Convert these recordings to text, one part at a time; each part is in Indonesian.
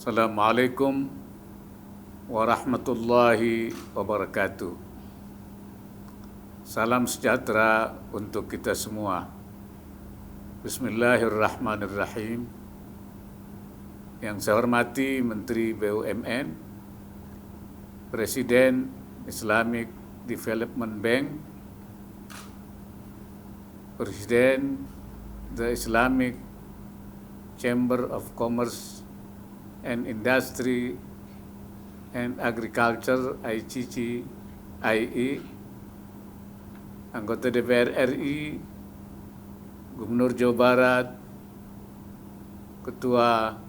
Assalamualaikum warahmatullahi wabarakatuh. Salam sejahtera untuk kita semua. Bismillahirrahmanirrahim. Yang saya hormati Menteri BUMN, Presiden Islamic Development Bank, Presiden the Islamic Chamber of Commerce and Industry and Agriculture ICCIE, anggota DPR RI, Gubernur Jawa Barat, Ketua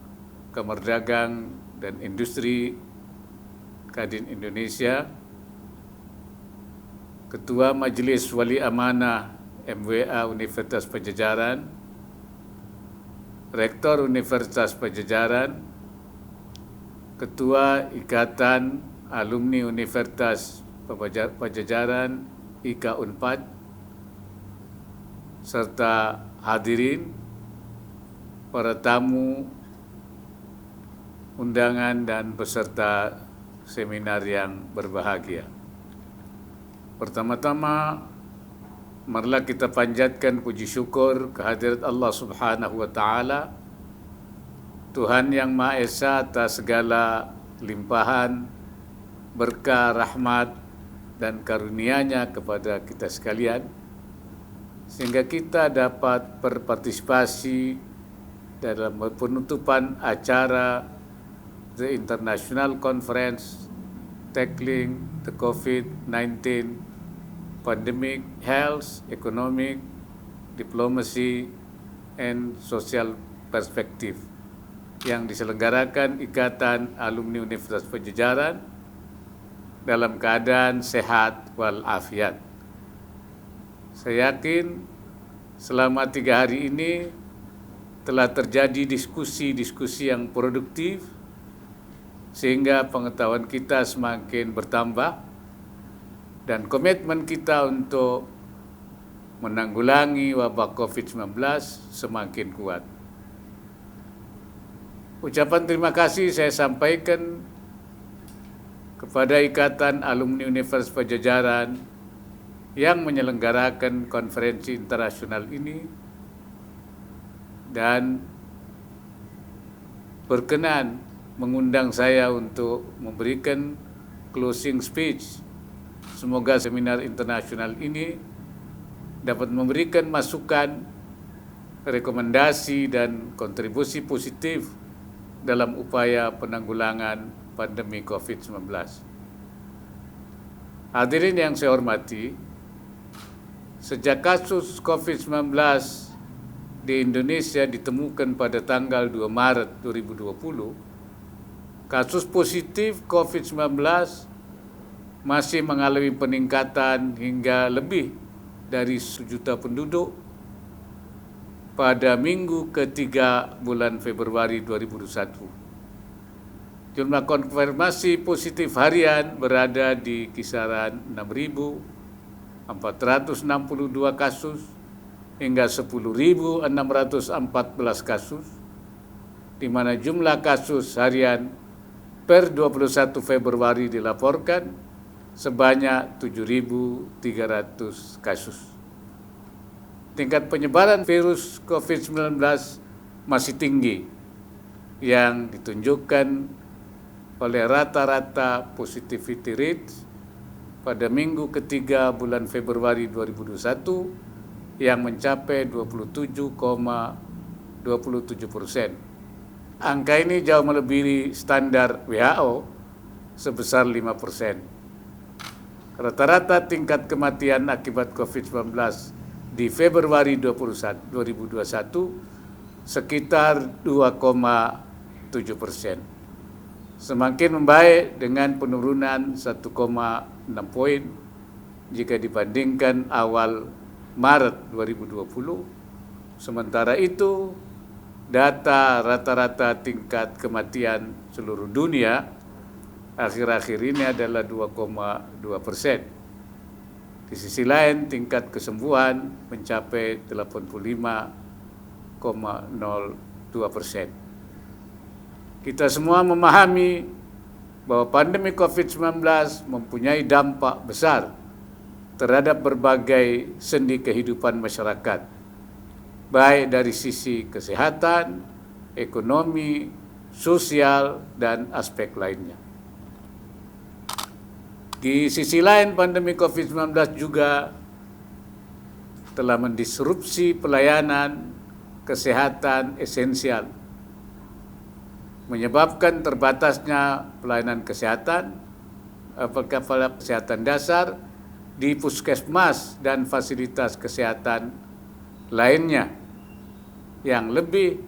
Kamar Dagang dan Industri Kadin Indonesia, Ketua Majelis Wali Amanah MWA Universitas Padjadjaran, Rektor Universitas Padjadjaran, Ketua Ikatan Alumni Universitas Padjadjaran IKA Unpad, serta hadirin, para tamu, undangan dan peserta seminar yang berbahagia. Pertama-tama, marilah kita panjatkan puji syukur kehadirat Allah Subhanahu wa Ta'ala, Tuhan yang Maha Esa, atas segala limpahan, berkah, rahmat, dan karunia-Nya kepada kita sekalian, sehingga kita dapat berpartisipasi dalam penutupan acara The International Conference Tackling the COVID-19 Pandemic, Health, Economic, Diplomacy, and Social Perspective yang diselenggarakan Ikatan Alumni Universitas Padjadjaran dalam keadaan sehat walafiat. Saya yakin selama 3 hari ini telah terjadi diskusi-diskusi yang produktif, sehingga pengetahuan kita semakin bertambah dan komitmen kita untuk menanggulangi wabah COVID-19 semakin kuat. Ucapan terima kasih saya sampaikan kepada Ikatan Alumni Universitas Padjadjaran yang menyelenggarakan konferensi internasional ini dan berkenan mengundang saya untuk memberikan closing speech. Semoga seminar internasional ini dapat memberikan masukan, rekomendasi, dan kontribusi positif dalam upaya penanggulangan pandemi COVID-19. Hadirin yang saya hormati, sejak kasus COVID-19 di Indonesia ditemukan pada tanggal 2 Maret 2020, kasus positif COVID-19 masih mengalami peningkatan hingga lebih dari 1 juta penduduk pada minggu ketiga bulan Februari 2021. Jumlah konfirmasi positif harian berada di kisaran 6.462 kasus hingga 10.614 kasus, di mana jumlah kasus harian per 21 Februari dilaporkan sebanyak 7.300 kasus. Tingkat penyebaran virus COVID-19 masih tinggi, yang ditunjukkan oleh rata-rata positivity rate pada minggu ketiga bulan Februari 2021 yang mencapai 27,27%. Angka ini jauh melebihi standar WHO sebesar 5%. Rata-rata tingkat kematian akibat COVID-19 di Februari 2021 sekitar 2,7%. Semakin membaik dengan penurunan 1,6 poin jika dibandingkan awal Maret 2020. Sementara itu, data rata-rata tingkat kematian seluruh dunia akhir-akhir ini adalah 2,2%. Di sisi lain, tingkat kesembuhan mencapai 85,02%. Kita semua memahami bahwa pandemi COVID-19 mempunyai dampak besar terhadap berbagai sendi kehidupan masyarakat, baik dari sisi kesehatan, ekonomi, sosial, dan aspek lainnya. Di sisi lain, pandemi COVID-19 juga telah mendisrupsi pelayanan kesehatan esensial, menyebabkan terbatasnya pelayanan kesehatan, kesehatan dasar di puskesmas dan fasilitas kesehatan lainnya yang lebih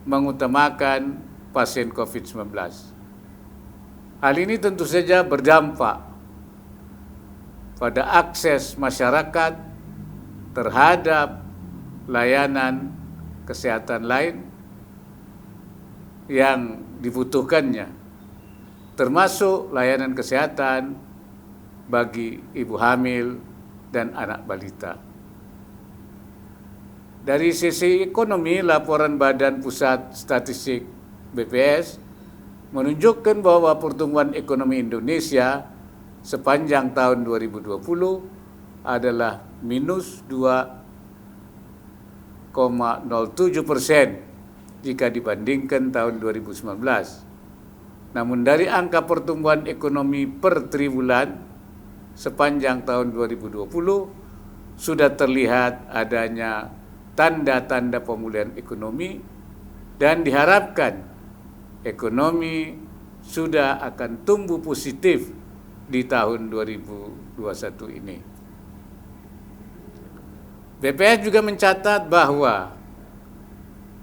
mengutamakan pasien COVID-19. Hal ini tentu saja berdampak pada akses masyarakat terhadap layanan kesehatan lain yang dibutuhkannya, termasuk layanan kesehatan bagi ibu hamil dan anak balita. Dari sisi ekonomi, laporan Badan Pusat Statistik BPS menunjukkan bahwa pertumbuhan ekonomi Indonesia sepanjang tahun 2020 adalah minus 2,07% jika dibandingkan tahun 2019. Namun dari angka pertumbuhan ekonomi per triwulan sepanjang tahun 2020 sudah terlihat adanya tanda-tanda pemulihan ekonomi dan diharapkan ekonomi sudah akan tumbuh positif di tahun 2021 ini. BPS juga mencatat bahwa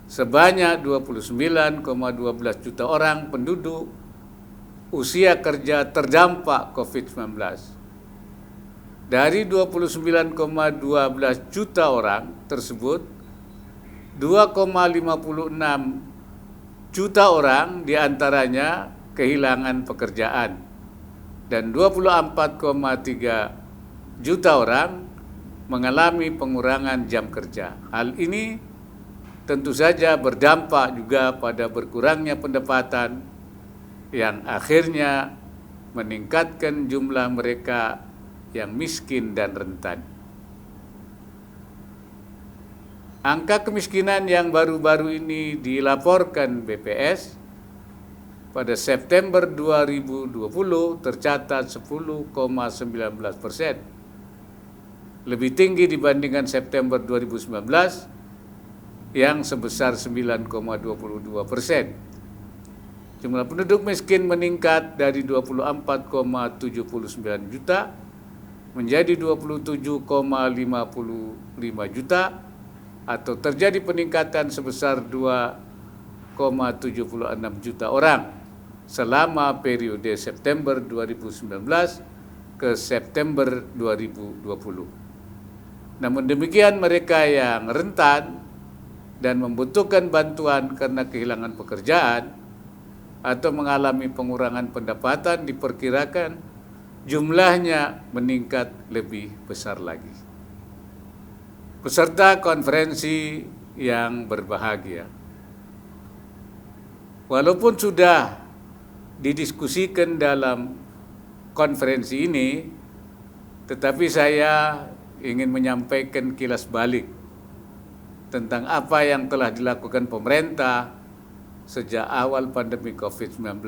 sebanyak 29,12 juta orang penduduk usia kerja terdampak COVID-19. Dari 29,12 juta orang tersebut, 2,56 juta orang diantaranya kehilangan pekerjaan dan 24,3 juta orang mengalami pengurangan jam kerja. Hal ini tentu saja berdampak juga pada berkurangnya pendapatan yang akhirnya meningkatkan jumlah mereka yang miskin dan rentan. Angka kemiskinan yang baru-baru ini dilaporkan BPS pada September 2020 tercatat 10,19%, lebih tinggi dibandingkan September 2019 yang sebesar 9,22%. Jumlah penduduk miskin meningkat dari 24,79 juta menjadi 27,55 juta atau terjadi peningkatan sebesar 2,76 juta orang selama periode September 2019 ke September 2020. Namun demikian, mereka yang rentan dan membutuhkan bantuan karena kehilangan pekerjaan atau mengalami pengurangan pendapatan diperkirakan jumlahnya meningkat lebih besar lagi. Peserta konferensi yang berbahagia, walaupun sudah didiskusikan dalam konferensi ini, tetapi saya ingin menyampaikan kilas balik tentang apa yang telah dilakukan pemerintah sejak awal pandemi COVID-19.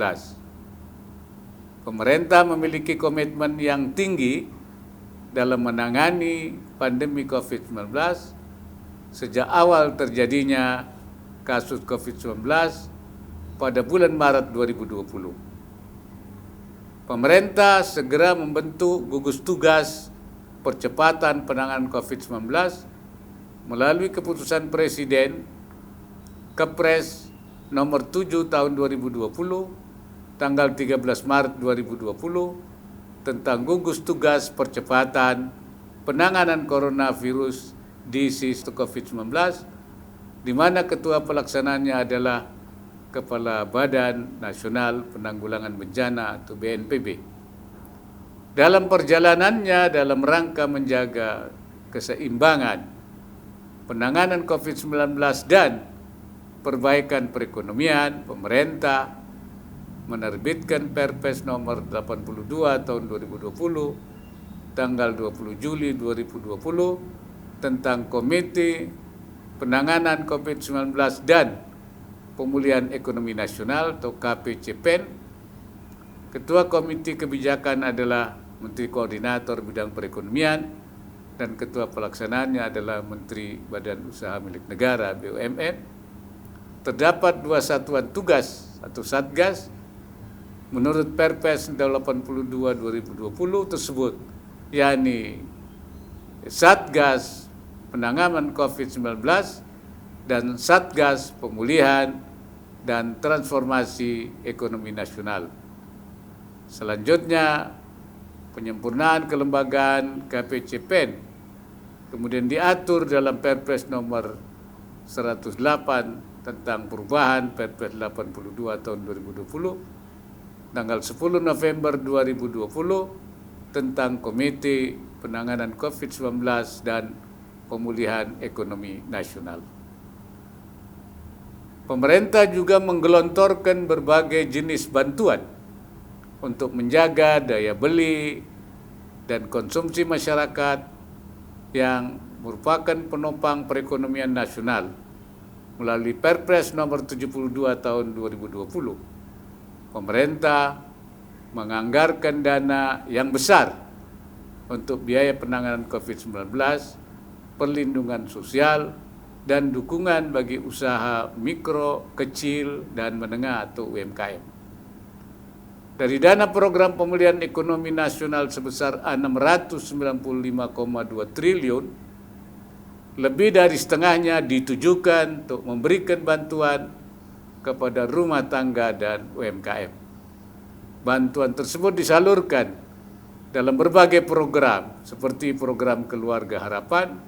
Pemerintah memiliki komitmen yang tinggi dalam menangani pandemi COVID-19 sejak awal terjadinya kasus COVID-19 pada bulan Maret 2020. Pemerintah segera membentuk gugus tugas percepatan penanganan COVID-19 melalui keputusan Presiden Kepres nomor 7 tahun 2020 tanggal 13 Maret 2020 tentang gugus tugas percepatan penanganan coronavirus disease COVID-19, di mana ketua pelaksananya adalah Kepala Badan Nasional Penanggulangan Bencana atau BNPB. Dalam perjalanannya dalam rangka menjaga keseimbangan penanganan COVID-19 dan perbaikan perekonomian, pemerintah menerbitkan Perpres nomor 82 tahun 2020 tanggal 20 Juli 2020 tentang Komite Penanganan COVID-19 dan Pemulihan Ekonomi Nasional atau KPCPEN. Ketua Komite Kebijakan adalah Menteri Koordinator Bidang Perekonomian dan Ketua Pelaksanaannya adalah Menteri Badan Usaha Milik Negara BUMN. Terdapat 2 satuan tugas atau Satgas menurut Perpres 82/2020 tersebut, yakni Satgas Penanganan COVID-19 dan Satgas Pemulihan dan Transformasi Ekonomi Nasional. Selanjutnya, penyempurnaan kelembagaan KPCPEN kemudian diatur dalam Perpres nomor 108 tentang perubahan Perpres 82 tahun 2020 tanggal 10 November 2020 tentang Komite Penanganan COVID-19 dan Pemulihan Ekonomi Nasional. Pemerintah juga menggelontorkan berbagai jenis bantuan untuk menjaga daya beli dan konsumsi masyarakat yang merupakan penopang perekonomian nasional melalui Perpres nomor 72 tahun 2020. Pemerintah menganggarkan dana yang besar untuk biaya penanganan COVID-19, perlindungan sosial, dan dukungan bagi usaha mikro, kecil, dan menengah atau UMKM. Dari dana program pemulihan ekonomi nasional sebesar 695,2 triliun, lebih dari setengahnya ditujukan untuk memberikan bantuan kepada rumah tangga dan UMKM. Bantuan tersebut disalurkan dalam berbagai program seperti program Keluarga Harapan,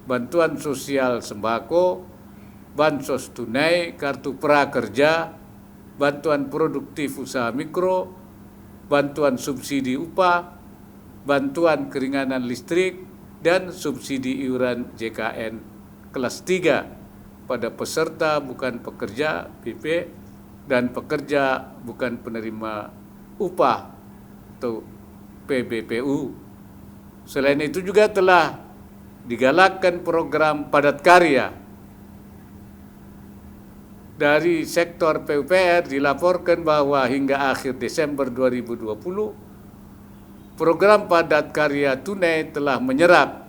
bantuan sosial sembako, bansos tunai, kartu prakerja, bantuan produktif usaha mikro, bantuan subsidi upah, bantuan keringanan listrik, dan subsidi iuran JKN kelas 3 pada peserta bukan pekerja PP dan pekerja bukan penerima upah atau PBPU. Selain itu juga telah digalakkan program padat karya. Dari sektor PUPR dilaporkan bahwa hingga akhir Desember 2020 program padat karya tunai telah menyerap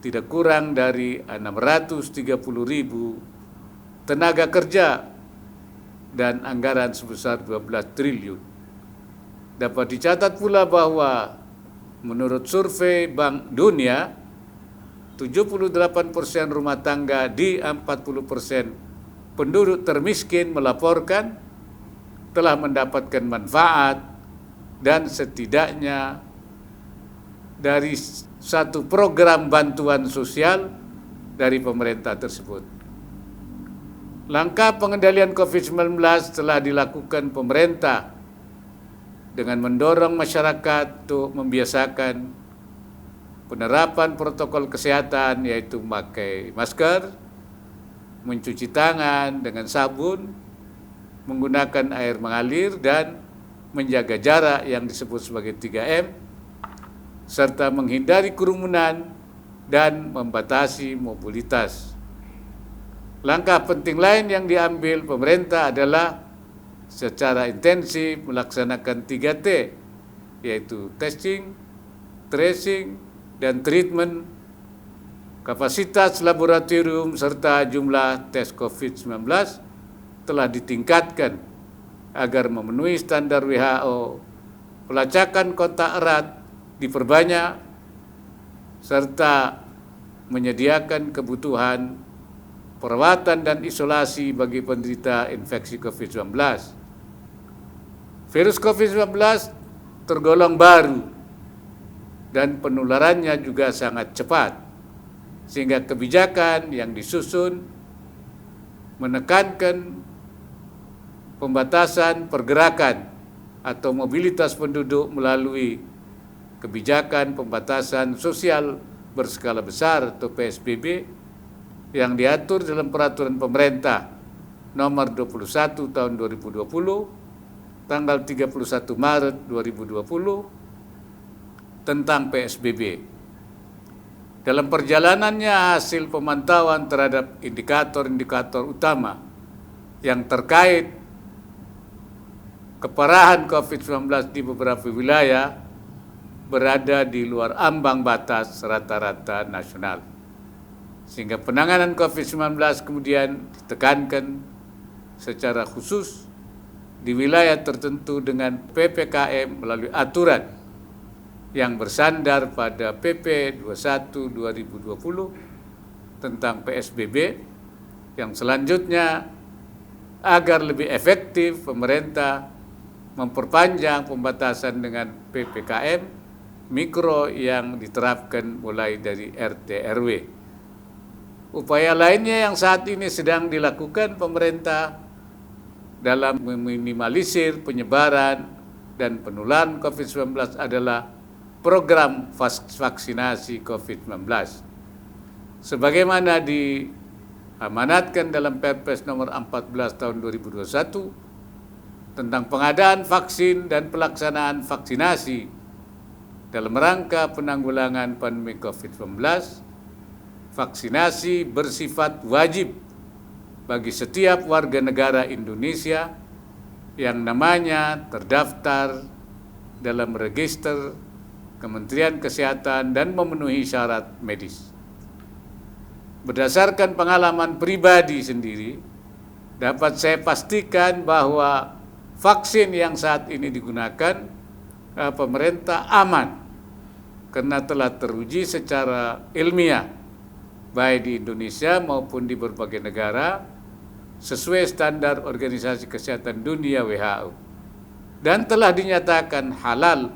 tidak kurang dari 630.000 tenaga kerja dan anggaran sebesar 12 triliun. Dapat dicatat pula bahwa menurut survei Bank Dunia, 78% rumah tangga di 40% penduduk termiskin melaporkan telah mendapatkan manfaat dan setidaknya dari satu program bantuan sosial dari pemerintah tersebut. Langkah pengendalian COVID-19 telah dilakukan pemerintah dengan mendorong masyarakat untuk membiasakan penerapan protokol kesehatan, yaitu memakai masker, mencuci tangan dengan sabun, menggunakan air mengalir, dan menjaga jarak yang disebut sebagai 3M, serta menghindari kerumunan dan membatasi mobilitas. Langkah penting lain yang diambil pemerintah adalah secara intensif melaksanakan 3T, yaitu testing, tracing, dan treatment. Kapasitas laboratorium serta jumlah tes COVID-19 telah ditingkatkan agar memenuhi standar WHO. Pelacakan kontak erat diperbanyak serta menyediakan kebutuhan perawatan dan isolasi bagi penderita infeksi COVID-19. Virus COVID-19 tergolong baru dan penularannya juga sangat cepat, sehingga kebijakan yang disusun menekankan pembatasan pergerakan atau mobilitas penduduk melalui kebijakan pembatasan sosial berskala besar atau PSBB yang diatur dalam peraturan pemerintah nomor 21 tahun 2020 tanggal 31 Maret 2020 tentang PSBB. Dalam perjalanannya hasil pemantauan terhadap indikator-indikator utama yang terkait keparahan COVID-19 di beberapa wilayah berada di luar ambang batas rata-rata nasional. Sehingga penanganan COVID-19 kemudian ditekankan secara khusus di wilayah tertentu dengan PPKM melalui aturan yang bersandar pada PP 21 2020 tentang PSBB, yang selanjutnya agar lebih efektif pemerintah memperpanjang pembatasan dengan PPKM mikro yang diterapkan mulai dari RT RW. Upaya lainnya yang saat ini sedang dilakukan pemerintah dalam meminimalisir penyebaran dan penularan COVID-19 adalah program vaksinasi COVID-19. Sebagaimana diamanatkan dalam Perpres nomor 14 tahun 2021 tentang pengadaan vaksin dan pelaksanaan vaksinasi dalam rangka penanggulangan pandemi COVID-19, vaksinasi bersifat wajib bagi setiap warga negara Indonesia yang namanya terdaftar dalam register Kementerian Kesehatan dan memenuhi syarat medis. Berdasarkan pengalaman pribadi sendiri, dapat saya pastikan bahwa vaksin yang saat ini digunakan pemerintah aman karena telah teruji secara ilmiah baik di Indonesia maupun di berbagai negara sesuai standar Organisasi Kesehatan Dunia WHO dan telah dinyatakan halal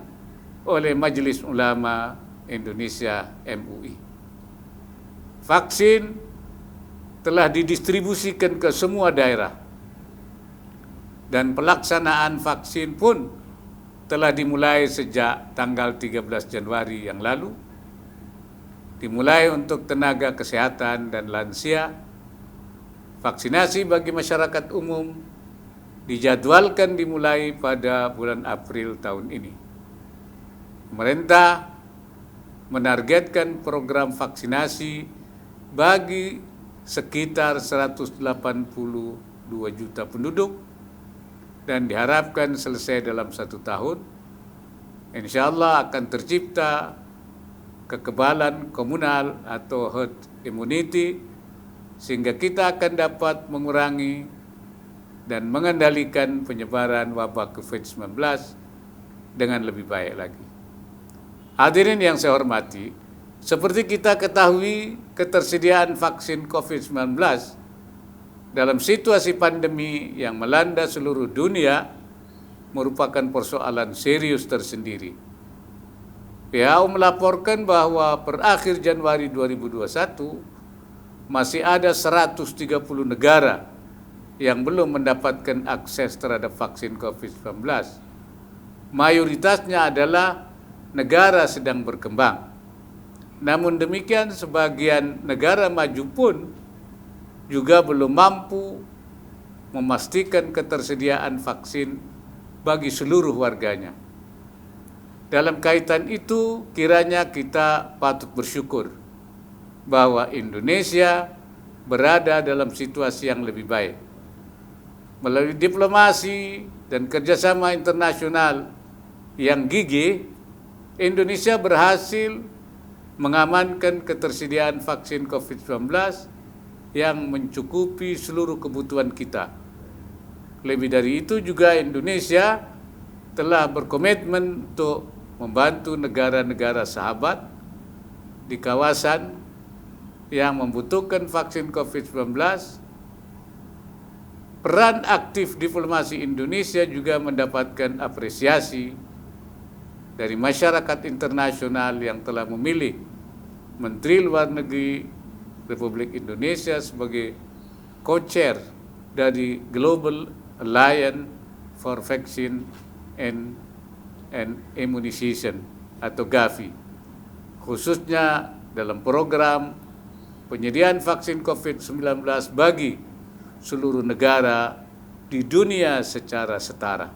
oleh Majelis Ulama Indonesia MUI. Vaksin telah didistribusikan ke semua daerah dan pelaksanaan vaksin pun telah dimulai sejak tanggal 13 Januari yang lalu. Dimulai untuk tenaga kesehatan dan lansia. Vaksinasi bagi masyarakat umum dijadwalkan dimulai pada bulan April tahun ini. Pemerintah menargetkan program vaksinasi bagi sekitar 182 juta penduduk dan diharapkan selesai dalam 1 tahun. Insya Allah akan tercipta kekebalan komunal atau herd immunity sehingga kita akan dapat mengurangi dan mengendalikan penyebaran wabah COVID-19 dengan lebih baik lagi. Hadirin yang saya hormati, seperti kita ketahui ketersediaan vaksin COVID-19 dalam situasi pandemi yang melanda seluruh dunia merupakan persoalan serius tersendiri. WHO melaporkan bahwa per akhir Januari 2021 masih ada 130 negara yang belum mendapatkan akses terhadap vaksin COVID-19. Mayoritasnya adalah negara sedang berkembang. Namun demikian, sebagian negara maju pun juga belum mampu memastikan ketersediaan vaksin bagi seluruh warganya. Dalam kaitan itu, kiranya kita patut bersyukur bahwa Indonesia berada dalam situasi yang lebih baik. Melalui diplomasi dan kerjasama internasional yang gigih, Indonesia berhasil mengamankan ketersediaan vaksin COVID-19 yang mencukupi seluruh kebutuhan kita. Lebih dari itu juga Indonesia telah berkomitmen untuk membantu negara-negara sahabat di kawasan yang membutuhkan vaksin COVID-19. Peran aktif diplomasi Indonesia juga mendapatkan apresiasi dari masyarakat internasional yang telah memilih Menteri Luar Negeri Republik Indonesia sebagai co-chair dari Global Alliance for Vaccine and Immunization atau GAVI, khususnya dalam program penyediaan vaksin COVID-19 bagi seluruh negara di dunia secara setara.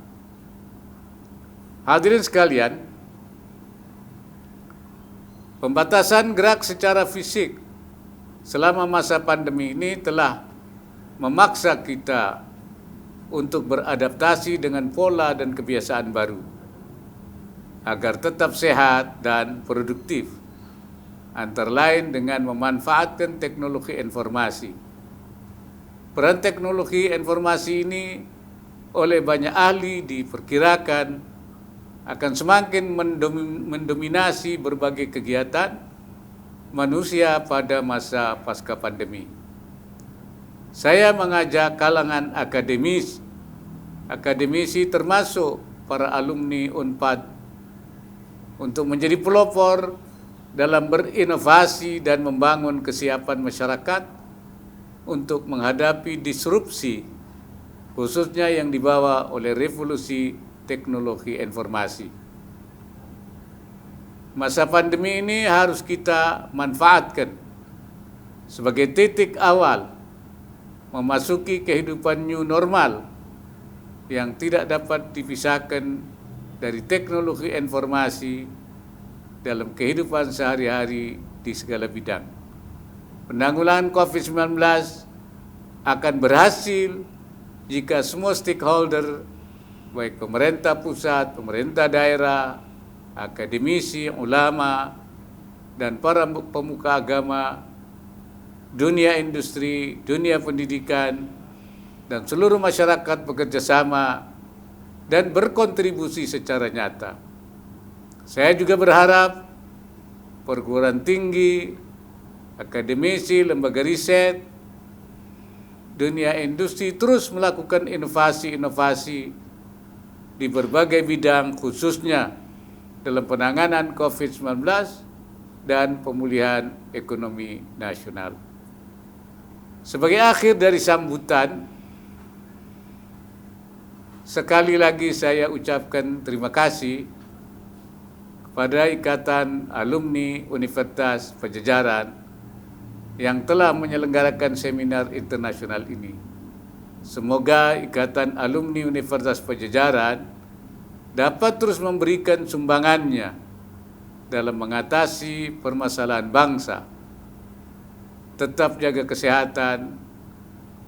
Hadirin sekalian, pembatasan gerak secara fisik selama masa pandemi ini telah memaksa kita untuk beradaptasi dengan pola dan kebiasaan baru agar tetap sehat dan produktif, antara lain dengan memanfaatkan teknologi informasi. Peran teknologi informasi ini oleh banyak ahli diperkirakan akan semakin mendominasi berbagai kegiatan manusia pada masa pasca pandemi. Saya mengajak kalangan akademisi termasuk para alumni Unpad untuk menjadi pelopor dalam berinovasi dan membangun kesiapan masyarakat untuk menghadapi disrupsi, khususnya yang dibawa oleh revolusi teknologi informasi. Masa pandemi ini harus kita manfaatkan sebagai titik awal memasuki kehidupan new normal yang tidak dapat dipisahkan dari teknologi informasi dalam kehidupan sehari-hari di segala bidang. Penanggulangan COVID-19 akan berhasil jika semua stakeholder, baik pemerintah pusat, pemerintah daerah, akademisi, ulama, dan para pemuka agama, dunia industri, dunia pendidikan, dan seluruh masyarakat bekerja sama dan berkontribusi secara nyata. Saya juga berharap perguruan tinggi, akademisi, lembaga riset, dunia industri terus melakukan inovasi-inovasi di berbagai bidang, khususnya dalam penanganan COVID-19 dan pemulihan ekonomi nasional. Sebagai akhir dari sambutan, sekali lagi saya ucapkan terima kasih kepada Ikatan Alumni Universitas Padjadjaran yang telah menyelenggarakan seminar internasional ini. Semoga Ikatan Alumni Universitas Padjadjaran dapat terus memberikan sumbangannya dalam mengatasi permasalahan bangsa. Tetap jaga kesehatan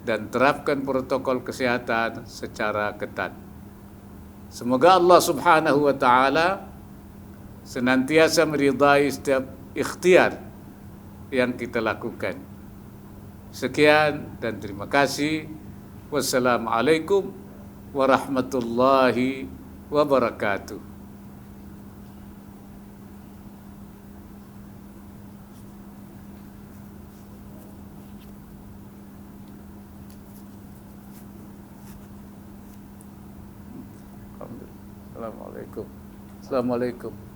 dan terapkan protokol kesehatan secara ketat. Semoga Allah Subhanahu wa Ta'ala senantiasa meridai setiap ikhtiar yang kita lakukan. Sekian dan terima kasih. Wassalamualaikum warahmatullahi wabarakatuh. Assalamualaikum. Assalamualaikum.